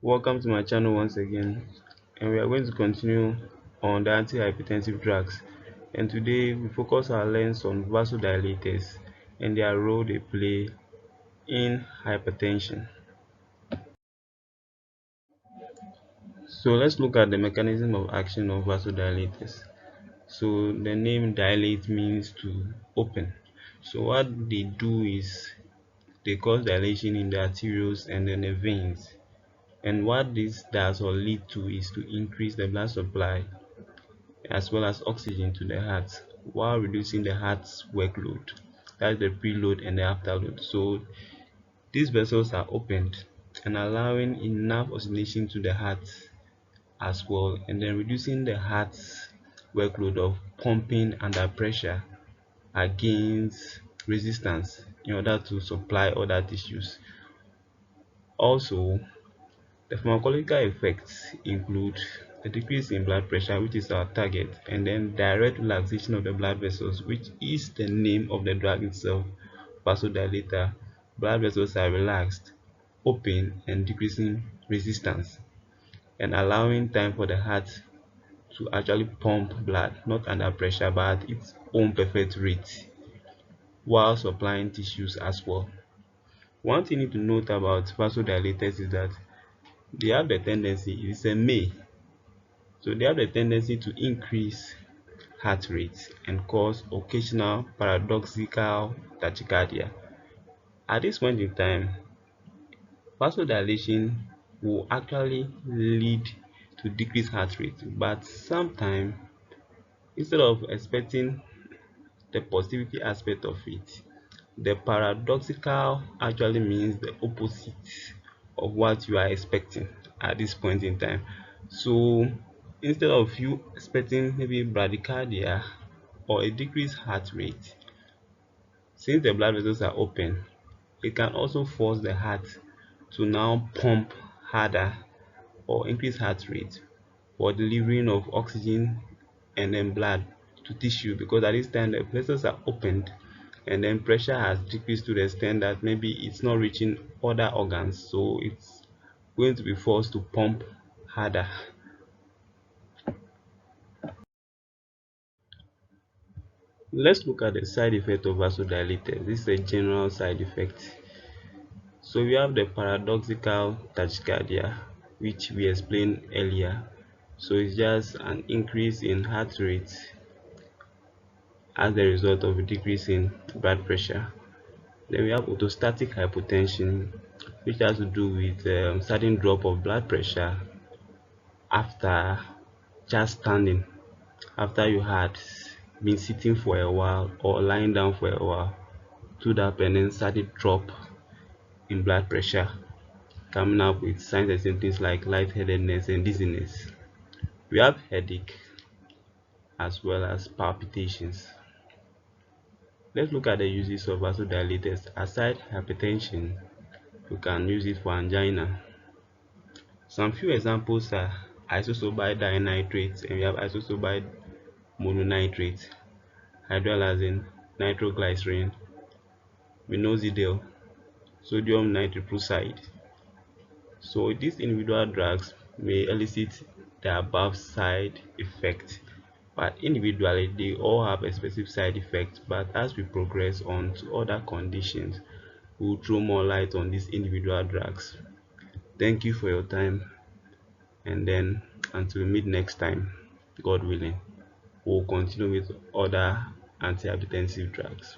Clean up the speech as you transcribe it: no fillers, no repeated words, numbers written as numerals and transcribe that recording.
Welcome to my channel once again, and we are going to continue on the antihypertensive drugs. And today we focus our lens on vasodilators and their role they play in hypertension. So let's look at the mechanism of action of vasodilators. So the name dilate means to open. So what they do is they cause dilation in the arterioles and then the veins. And what this does or lead to is to increase the blood supply as well as oxygen to the heart while reducing the heart's workload. That's the preload and the afterload. So these vessels are opened and allowing enough oxygenation to the heart as well, and then reducing the heart's workload of pumping under pressure against resistance in order to supply other tissues. Also, the pharmacological effects include a decrease in blood pressure, which is our target, and then direct relaxation of the blood vessels, which is the name of the drug itself, vasodilator. Blood vessels are relaxed, open, and decreasing resistance, and allowing time for the heart to actually pump blood, not under pressure, but at its own perfect rate, while supplying tissues as well. One thing you need to note about vasodilators is that they have the tendency, it's a may, so they have the tendency to increase heart rate and cause occasional paradoxical tachycardia. At this point in time, vasodilation will actually lead to decreased heart rate, but sometimes instead of expecting the positivity aspect of it, the paradoxical actually means the opposite of what you are expecting at this point in time. So instead of you expecting maybe bradycardia or a decreased heart rate, since the blood vessels are open, it can also force the heart to now pump harder or increase heart rate for delivering of oxygen and then blood to tissue, because at this time the vessels are opened and then pressure has decreased to the extent that maybe it's not reaching other organs, so it's going to be forced to pump harder. Let's look at the side effect of vasodilators. This is a general side effect. So we have the paradoxical tachycardia, which we explained earlier. So it's just an increase in heart rate as a result of a decrease in blood pressure. Then we have orthostatic hypotension, which has to do with sudden drop of blood pressure after just standing, after you had been sitting for a while or lying down for a while, stood up and then sudden drop in blood pressure, coming up with signs and symptoms like lightheadedness and dizziness. We have headache as well as palpitations. Let's look at the uses of vasodilators. Aside hypertension, we can use it for angina. Some few examples are isosobide dinitrate, and we have isosobide mononitrate, hydralazine, nitroglycerin, minoxidil, sodium nitroprusside. So these individual drugs may elicit the above side effect, but individually they all have a specific side effect. But as we progress on to other conditions, we'll throw more light on these individual drugs. Thank you for your time, and then until we meet next time, God willing, we'll continue with other antihypertensive drugs.